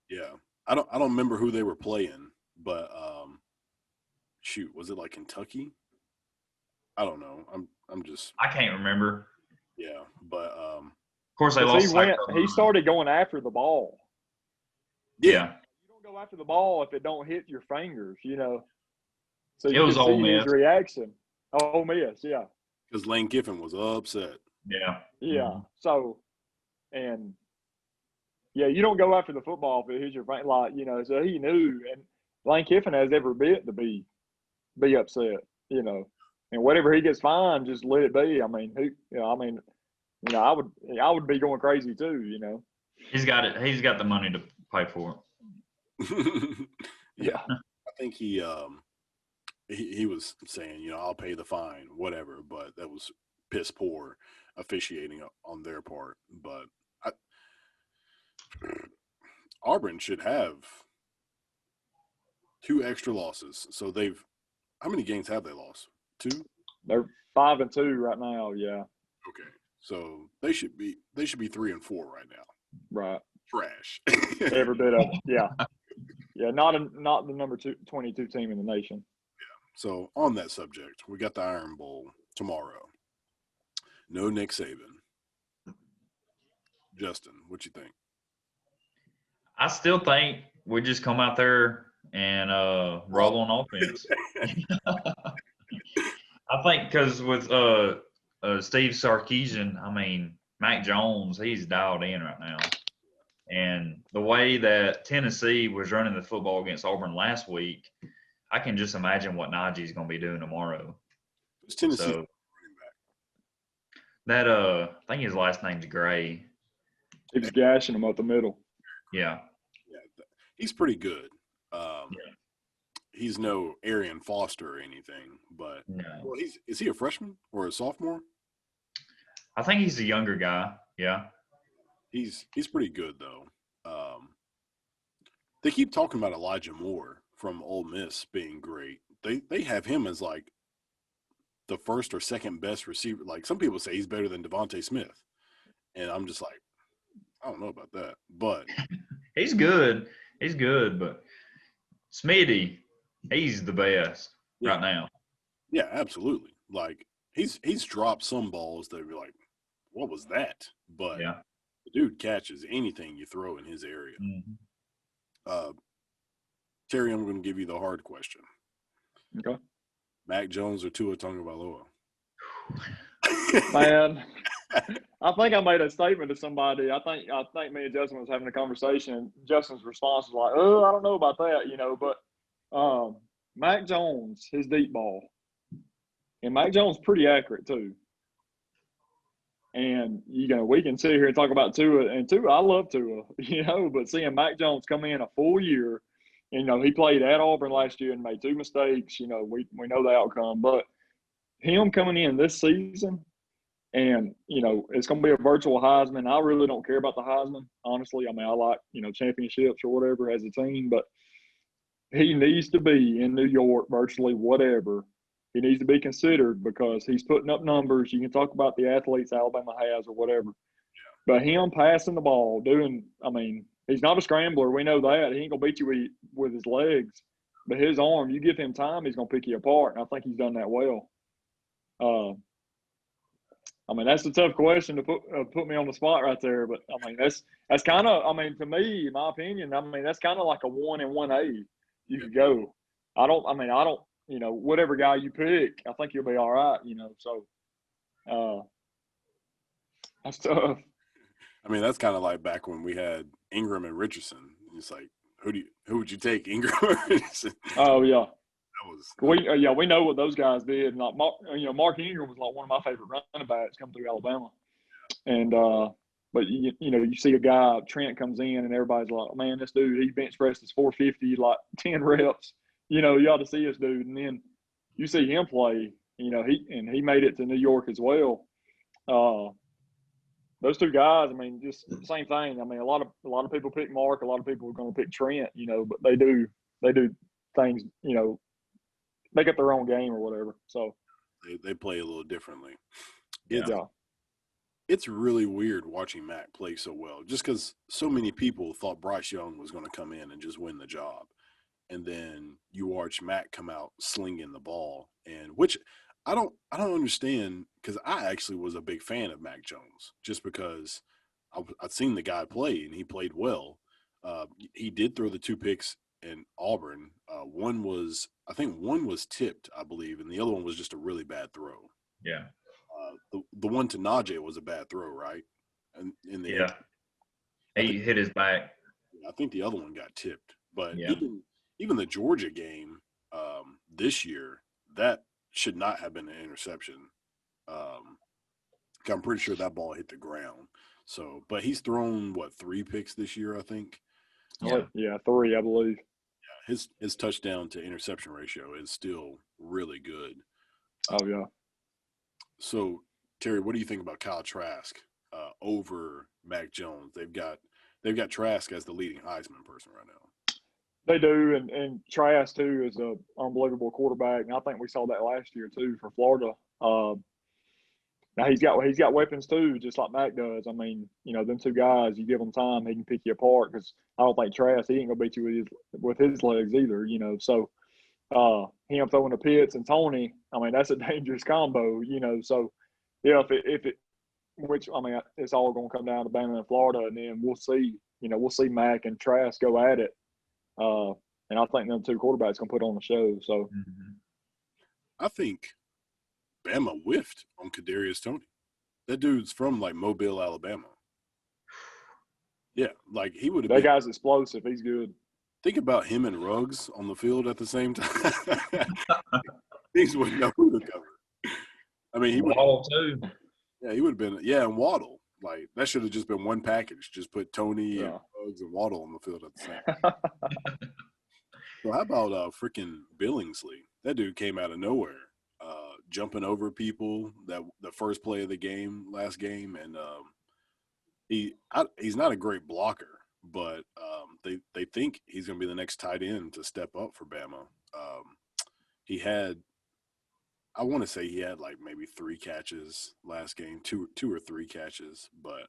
Yeah. I don't remember who they were playing, but shoot, was it like Kentucky? I don't know. I'm just I can't remember. yeah, but Of course, they Because lost. he started going after the ball. Yeah. You don't go after the ball if it don't hit your fingers, So It you was can Ole see his Miss. reaction. Ole Miss, yeah. because Lane Kiffin was upset. Yeah. Yeah. Mhm. So, and you don't go after the football if it hits your finger, so he knew. And Lane Kiffin has every bit to be upset, and whatever he gets fined, just let it be. I mean, I would be going crazy too. He's got it. He's got the money to pay for it. Yeah. I think he was saying, I'll pay the fine, whatever, but that was piss poor officiating on their part. But Auburn should have 2 extra losses. So how many games have they lost? 2? They're 5-2 right now. Yeah. Okay. So they should be 3 and 4 right now. Right. Trash. Every bit of it. Yeah. Yeah. Not the number 22 team in the nation. So on that subject, we got the Iron Bowl tomorrow. No Nick Saban. Justin, what you think? I still think we just come out there and roll on offense. I think because with Steve Sarkisian, I mean, Mac Jones, he's dialed in right now. And the way that Tennessee was running the football against Auburn last week, I can just imagine what Najee's going to be doing tomorrow. It's Tennessee So, running back. that I think his last name's Gray. He was gashing him up the middle. Yeah. Yeah, he's pretty good. He's no Arian Foster or anything, but No. well, is he a freshman or a sophomore? I think he's a younger guy. Yeah. He's pretty good though. They keep talking about Elijah Moore from Ole Miss being great. They have him as like the first or second best receiver. Like some people say he's better than Devontae Smith, and I'm just like, I don't know about that. But He's good. He's good, but Smitty, he's the best right now. Yeah, absolutely. Like he's dropped some balls that were like, what was that? But Yeah. the dude catches anything you throw in his area. Mm-hmm. Terry, I'm going to give you the hard question. Okay. Mac Jones or Tua Tagovailoa? Man, I think I made a statement to somebody. I think me and Justin was having a conversation. Justin's response was like, "Oh, I don't know about that," But Mac Jones, his deep ball, and Mac Jones pretty accurate too. And we can sit here and talk about Tua, and Tua, I love Tua, But seeing Mac Jones come in a full year, he played at Auburn last year and made 2 mistakes. We know the outcome, but him coming in this season. And, it's going to be a virtual Heisman. I really don't care about the Heisman, honestly. I mean, I like, championships or whatever as a team, but he needs to be in New York, virtually whatever. He needs to be considered because he's putting up numbers. You can talk about the athletes Alabama has or whatever. But him passing the ball, he's not a scrambler. We know that. He ain't going to beat you with his legs. But his arm, you give him time, he's going to pick you apart. And I think he's done that well. That's a tough question to put me on the spot right there, but that's kind of to me, in my opinion, that's kind of like a 1 and 1A. You could go. I don't. Whatever guy you pick, I think you'll be all right. So, that's tough. That's kind of like back when we had Ingram and Richardson. It's like, who would you take, Ingram or Richardson? Oh yeah. We know what those guys did. Like Mark Ingram was like one of my favorite running backs come through Alabama, and but you see a guy Trent comes in and everybody's like, man, this dude he bench pressed his 450 like 10 reps. You ought to see this dude, and then you see him play. He made it to New York as well. those two guys, I mean, just same thing. I mean, a lot of people pick Mark, a lot of people are going to pick Trent, but they do things, make up their own game or whatever. So they play a little differently. yeah. It's really weird watching Mac play so well, just because so many people thought Bryce Young was going to come in and just win the job, and then you watch Mac come out slinging the ball, and which I don't understand, because I actually was a big fan of Mac Jones just because I'd seen the guy play and he played well. He did throw the 2 picks in Auburn. One was tipped, I believe, and the other one was just a really bad throw. Yeah. The one to Najee was a bad throw, right? And in the Yeah. He hit his back. I think the other one got tipped. But Yeah. even the Georgia game this year, that should not have been an interception. I'm pretty sure that ball hit the ground. So, but he's thrown 3 picks this year, I think. Yeah, 3, I believe. Yeah, his touchdown to interception ratio is still really good. Oh yeah. So, Terry, what do you think about Kyle Trask over Mac Jones? They've got Trask as the leading Heisman person right now. They do, and Trask too is an unbelievable quarterback, and I think we saw that last year too for Florida. Now he's got weapons too, just like Mac does. I mean, them two guys, you give them time, he can pick you apart. Because I don't think Trask, he ain't gonna beat you with his legs either. So him throwing the Pitts and Tony, I mean, that's a dangerous combo. So yeah, which I mean, it's all gonna come down to Bama and Florida, and then we'll see. We'll see Mac and Trask go at it. And I think them two quarterbacks gonna put on the show. So I think Bama whiffed on Kadarius Toney. That dude's from Mobile, Alabama. Yeah, he would have been. That guy's explosive. He's good. Think about him and Ruggs on the field at the same time. Things wouldn't know who to cover. I mean, he would. Waddle too. Yeah, he would have been. Yeah, and Waddle. That should have just been one package. Just put Toney and Ruggs and Waddle on the field at the same time. So how about freaking Billingsley? That dude came out of nowhere, jumping over people. The first play of the last game, and he's not a great blocker, but they think he's going to be the next tight end to step up for Bama. I want to say he had maybe 3 catches last game, two or 3 catches, but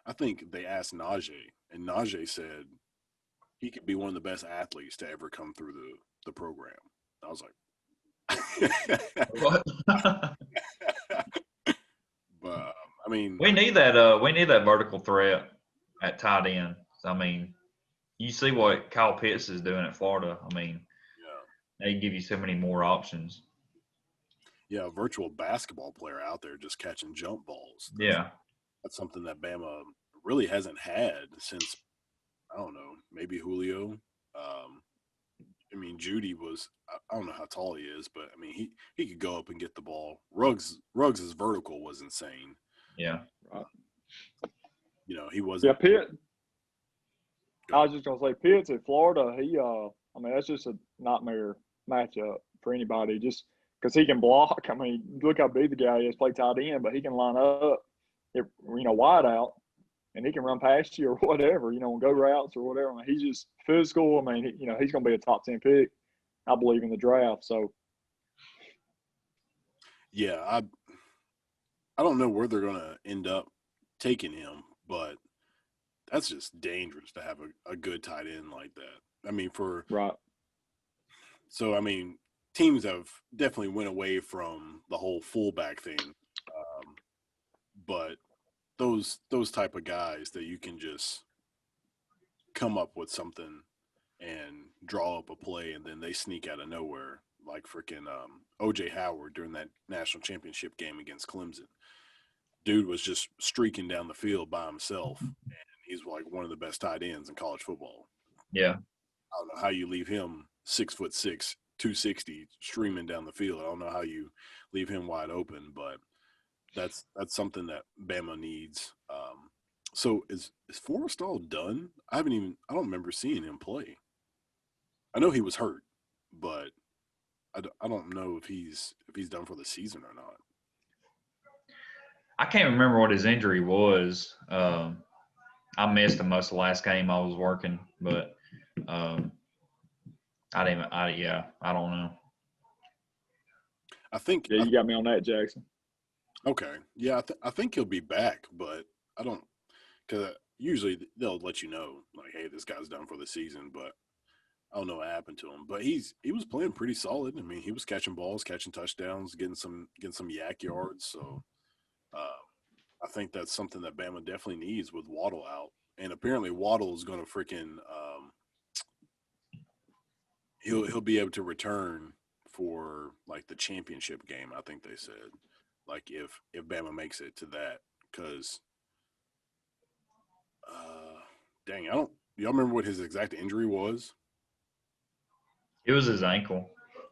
I think they asked Najee, and Najee said he could be one of the best athletes to ever come through the program. I was like, what? But I mean, we need that vertical threat at tight end. I mean, you see what Kyle Pitts is doing at Florida. I mean, they give you so many more options. Yeah, a virtual basketball player out there just catching jump balls. That's something that Bama really hasn't had since, I don't know, maybe Julio. I mean, Judy was, I don't know how tall he is, but I mean, he could go up and get the ball. Ruggs' vertical was insane. Yeah. He wasn't. Yeah, Pitt. I was just gonna say Pitts at Florida. I mean, that's just a nightmare matchup for anybody. Just because he can block. I mean, look how big the guy is. Play tight end, but he can line up, wide out, and he can run past you or whatever. Go routes or whatever. I mean, he's just physical. I mean, he's gonna be a top 10 pick, I believe, in the draft. So. Yeah, I don't know where they're gonna end up taking him, but that's just dangerous to have a good tight end like that. I mean, right. So I mean, teams have definitely went away from the whole fullback thing, but those type of guys that you can just come up with something and draw up a play, and then they sneak out of nowhere, like freaking O.J. Howard during that national championship game against Clemson. Dude was just streaking down the field by himself, and he's one of the best tight ends in college football. Yeah. I don't know how you leave him 6'6", 260, streaming down the field. I don't know how you leave him wide open, but that's something that Bama needs. So is Forrestal done? I don't remember seeing him play. I know he was hurt, but I don't know if he's done for the season or not. I can't remember what his injury was. I missed him most of the last game I was working, but um, I didn't. I don't know. I think. Yeah, you got me on that, Jackson. Okay. Yeah, I think he'll be back, but I don't because usually they'll let you know like, hey, this guy's done for the season, but I don't know what happened to him. But he was playing pretty solid. I mean, he was catching balls, catching touchdowns, getting some yak yards. So uh, I think that's something that Bama definitely needs with Waddle out. And apparently Waddle is going to freaking he'll be able to return for like the championship game. I think they said like if Bama makes it to that because dang, I don't. Y'all remember what his exact injury was? It was his ankle.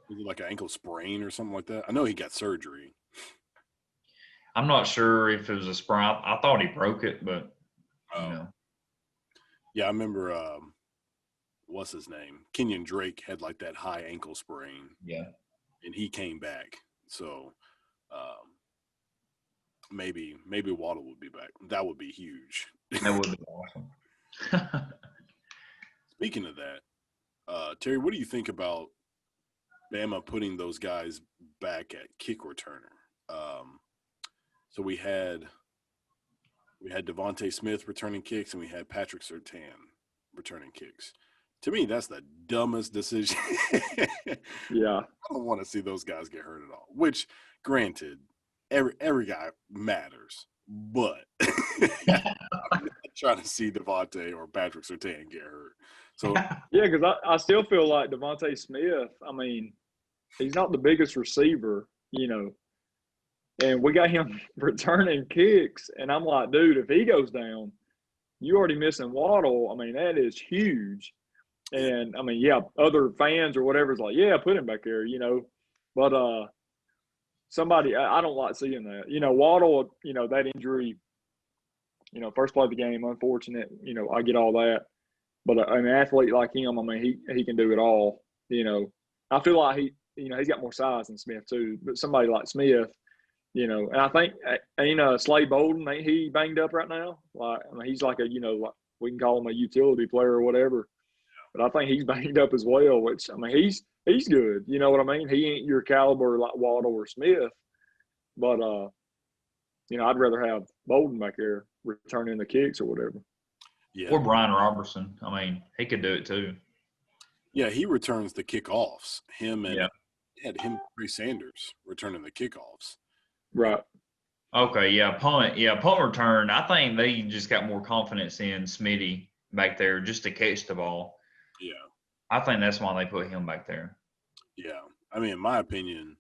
Was it like an ankle sprain or something like that? I know he got surgery. I'm not sure if it was a sprain. I thought he broke it, but you Oh, know. yeah, I remember. What's his name? Kenyon Drake had like that high ankle sprain, Yeah. and he came back. So maybe Waddle would be back. That would be huge. That would be awesome. Speaking of that, Terry, what do you think about Bama putting those guys back at kick returner? So we had Devontae Smith returning kicks, and we had Patrick Surtain returning kicks. To me, that's the dumbest decision. Yeah. I don't want to see those guys get hurt at all. Which, granted, every guy matters, but I'm not trying to see Devontae or Patrick Surtain get hurt. So Yeah, because I still feel like Devontae Smith, I mean, he's not the biggest receiver, and we got him returning kicks. And I'm like, dude, if he goes down, you already missing Waddle. I mean, that is huge. yeah, And I mean, yeah, other fans or whatever is like, yeah, put him back there, But somebody, I don't like seeing that. Waddle, that injury, first play of the game, unfortunate. I get all that. But an athlete like him, I mean, he can do it all. I feel like he's got more size than Smith too. But somebody like Smith, and I think Slade Bolden, ain't he banged up right now? Like, I mean, he's like like we can call him a utility player or whatever. But I think he's banged up as well. Which I mean, he's good. You know what I mean? He ain't your caliber like Waddle or Smith. But I'd rather have Bolden back there returning the kicks or whatever. yeah, Or Brian Robertson. I mean, he could do it too. yeah. He returns the kickoffs. Him and Yeah. Trey Sanders returning the kickoffs. Right. Okay, yeah, punt. Yeah, punt return. I think they just got more confidence in Smitty back there just to catch the ball. Yeah, I think that's why they put him back there. yeah. I mean, in my opinion,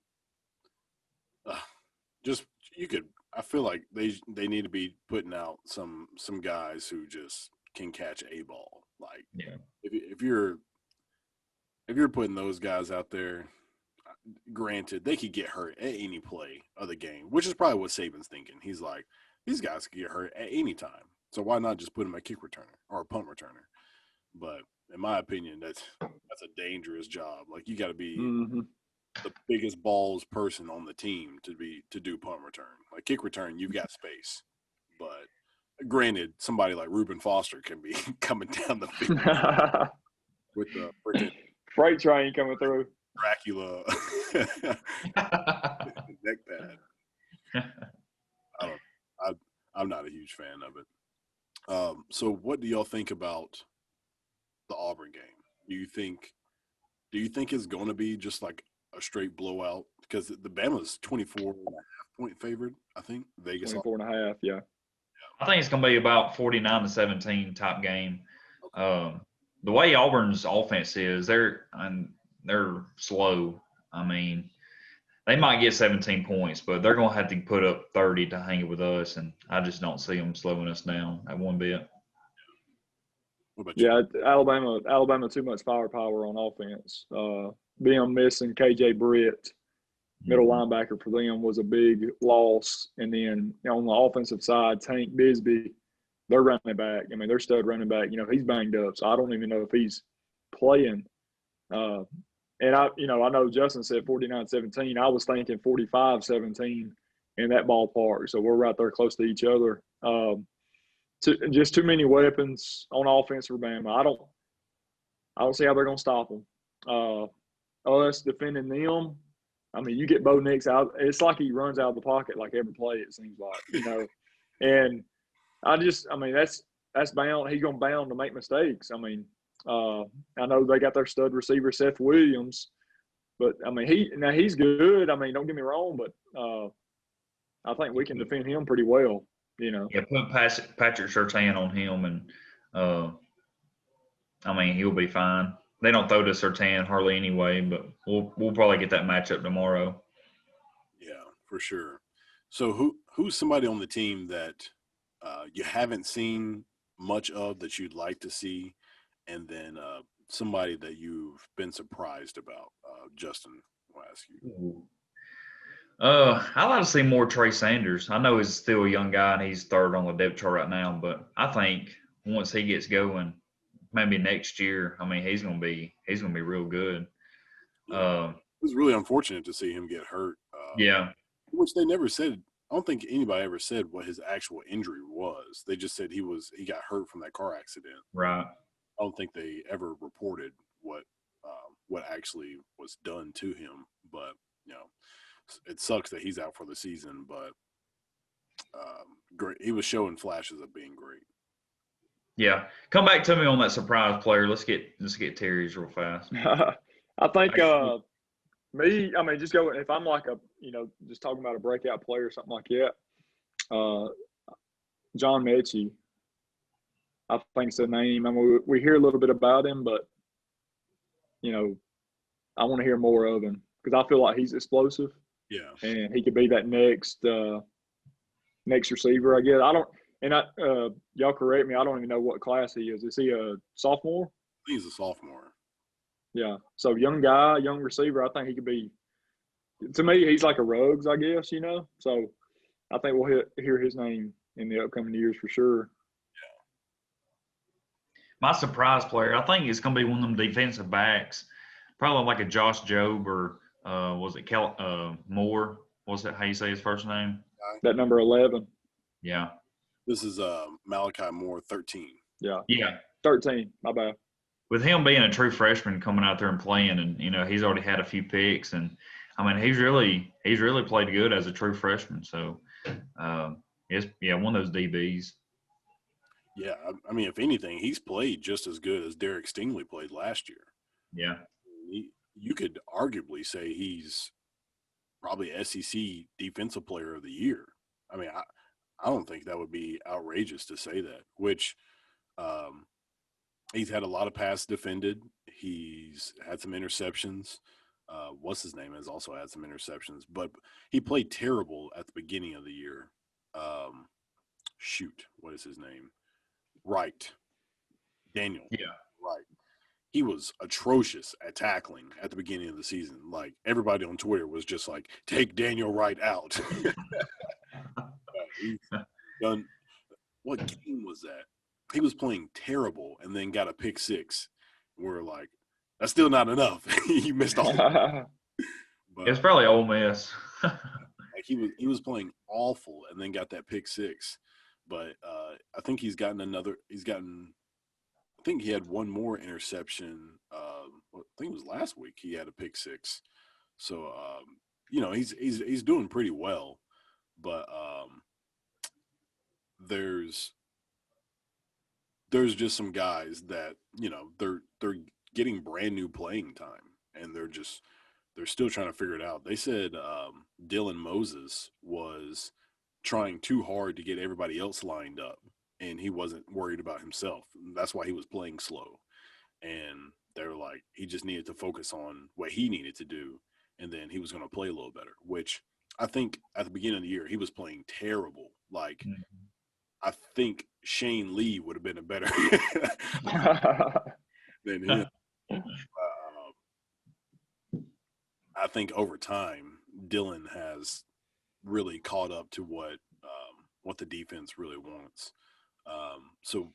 just you could. I feel like they need to be putting out some guys who just can catch a ball. Like Yeah. if you're putting those guys out there, granted they could get hurt at any play of the game, which is probably what Saban's thinking. He's like, these guys could get hurt at any time, so why not just put them at kick returner or a punt returner? But in my opinion, that's a dangerous job. Like you got to be Mm-hmm. the biggest balls person on the team to do punt return. Like kick return, you've got space, but granted, somebody like Reuben Foster can be coming down the field with the freaking Freight train coming through. Dracula neck pad. I don't. I'm not a huge fan of it. So, what do y'all think about the Auburn game? Do you think it's going to be just like a straight blowout? Because the Bama's 24.5-point favorite, I think. Vegas 24 and a half, yeah. I think it's going to be about 49-17 type game. The way Auburn's offense is, they're slow. I mean, they might get 17 points, but they're going to have to put up 30 to hang it with us, and I just don't see them slowing us down at one bit. What about you? Yeah, Alabama too much firepower on offense. Them missing KJ Britt, middle linebacker for them, was a big loss. And then on the offensive side, Tank Bisbee, their running back. I mean, their stud running back. He's banged up, so I don't even know if he's playing. And I know Justin said 49-17. I was thinking 45-17. in that ballpark. So we're right there close to each other. Just too many weapons on offense for Bama. I don't see how they're going to stop them. Us defending them. I mean, you get Bo Nix out. It's like he runs out of the pocket like every play. It seems like, And I mean, that's bound. He's going to bound to make mistakes. I mean, I know they got their stud receiver Seth Williams, but I mean, he's good. I mean, don't get me wrong, but I think we can defend him pretty well. Yeah, put Patrick Surtain on him, and I mean, he'll be fine. They don't throw to Surtain hardly anyway, but we'll probably get that matchup tomorrow. Yeah, for sure. So who's somebody on the team that you haven't seen much of that you'd like to see, and then somebody that you've been surprised about? Justin, I'll ask you. I'd like to see more Trey Sanders. I know he's still a young guy and he's third on the depth chart right now, but I think once he gets going, maybe next year, I mean, he's gonna be real good. Yeah. It was really unfortunate to see him get hurt. Yeah. Which they never said. I don't think anybody ever said what his actual injury was. They just said he got hurt from that car accident. Right. I don't think they ever reported what actually was done to him. But it sucks that he's out for the season. But great, he was showing flashes of being great. Yeah, come back to me on that surprise player. Let's get Terry's real fast. I think me. I mean, just go if I'm like just talking about a breakout player or something like that. John Mechie, I think it's a name. I mean, we hear a little bit about him, but I want to hear more of him because I feel like he's explosive. Yeah, and he could be that next receiver. I guess I don't. And y'all correct me. I don't even know what class he is. Is he a sophomore? He's a sophomore. Yeah. So young guy, young receiver. I think he could be. To me, he's like a Ruggs, I guess. So I think we'll hear his name in the upcoming years for sure. My surprise player, I think it's going to be one of them defensive backs, probably like a Josh Jobe or was it Moore? Was that how you say his first name? That number 11. Yeah. This is Malachi Moore, 13. Yeah. 13. My bad. With him being a true freshman coming out there and playing, and he's already had a few picks, and I mean he's really played good as a true freshman. So, it's one of those DBs. Yeah, I mean, if anything, he's played just as good as Derek Stingley played last year. Yeah. You could arguably say he's probably SEC Defensive Player of the Year. I mean, I don't think that would be outrageous to say that, which he's had a lot of passes defended. He's had some interceptions. What's his name has also had some interceptions, but he played terrible at the beginning of the year. What is his name? Right. Daniel. Yeah. Right. He was atrocious at tackling at the beginning of the season. Like, everybody on Twitter was just like, take Daniel Wright out. He's done. What game was that? He was playing terrible and then got a pick six. We're like, that's still not enough. He missed all. But it's probably Ole Miss. Like he was playing awful and then got that pick six. But I think I think he had one more interception. I think it was last week. He had a pick six. So he's doing pretty well. But there's just some guys that they're getting brand new playing time, and they're still trying to figure it out. They said Dylan Moses was trying too hard to get everybody else lined up, and he wasn't worried about himself. That's why he was playing slow. And they were like, he just needed to focus on what he needed to do, and then he was going to play a little better, which I think at the beginning of the year he was playing terrible. Like, I think Shane Lee would have been a better than him. I think over time, Dylan has really caught up to what the defense really wants. So,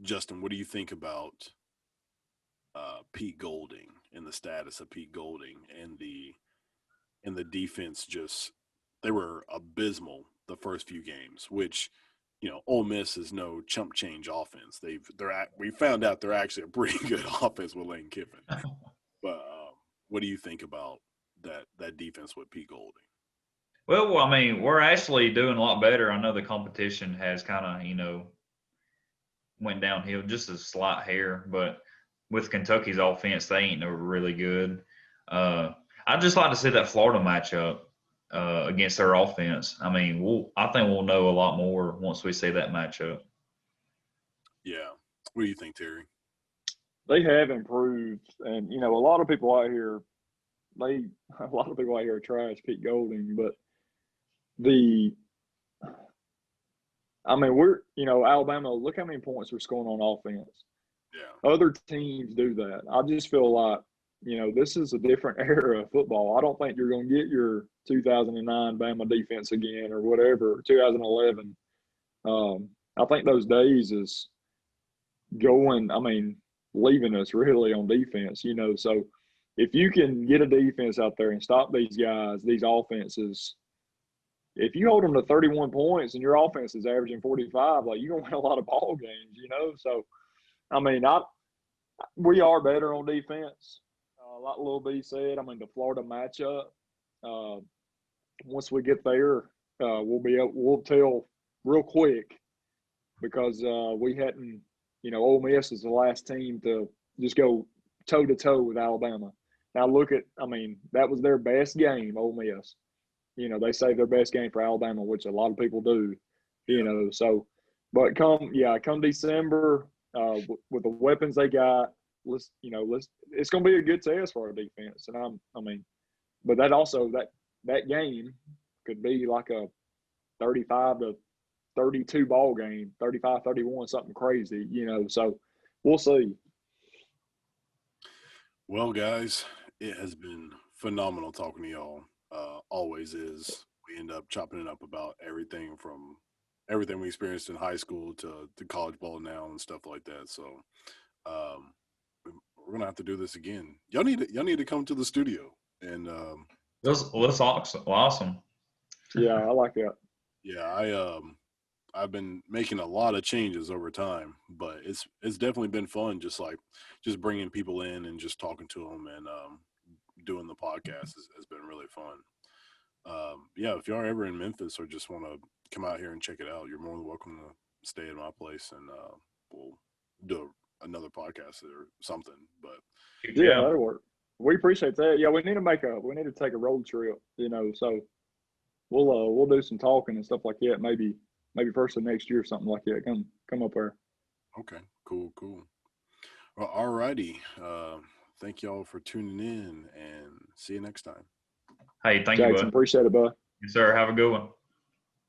Justin, what do you think about Pete Golding and the status of Pete Golding and the defense just they were abysmal the first few games, which, Ole Miss is no chump change offense. We found out they're actually a pretty good offense with Lane Kiffin. But what do you think about that defense with Pete Golding? Well, I mean, we're actually doing a lot better. I know the competition has kind of, went downhill just a slight hair, but with Kentucky's offense, they ain't no really good. I'd just like to see that Florida matchup against their offense. I mean, I think we'll know a lot more once we see that matchup. Yeah. What do you think, Terry? They have improved, and a lot of people out here, trash Pete Golding, but we're Alabama. Look how many points we're scoring on offense. Yeah. Other teams do that. I just feel like this is a different era of football. I don't think you're going to get your 2009 Bama defense again or whatever, 2011. I think those days is leaving us really on defense, So if you can get a defense out there and stop these guys, these offenses, if you hold them to 31 points and your offense is averaging 45, you're going to win a lot of ball games, So, we are better on defense. Like Lil B said, the Florida matchup, once we get there, we'll tell real quick because we hadn't, Ole Miss is the last team to just go toe-to-toe with Alabama. Now look at, that was their best game, Ole Miss. They saved their best game for Alabama, which a lot of people do, So, but come December, with the weapons they got, it's going to be a good test for our defense. And but that also that game could be like a 35-32 ball game, 35-31, something crazy, So we'll see. Well, guys, it has been phenomenal talking to y'all. Always is. We end up chopping it up about everything from everything we experienced in high school to college ball now and stuff like that. So we're gonna have to do this again. Y'all need to come to the studio and That's awesome. Yeah, I like that. Yeah, I've been making a lot of changes over time, but it's definitely been fun. Just bringing people in and just talking to them and doing the podcast has been really fun. Yeah, if y'all are ever in Memphis or just want to come out here and check it out, you're more than welcome to stay at my place and we'll do another podcast or something. But yeah, that'll work. We appreciate that. Yeah, we need to take a road trip, So we'll do some talking and stuff like that. Maybe first of next year or something like that. Come up there. Okay, cool. Well, alrighty. Thank y'all for tuning in and see you next time. Hey, thank Jackson, you, bud. appreciate it, bud. Yes, sir. Have a good one.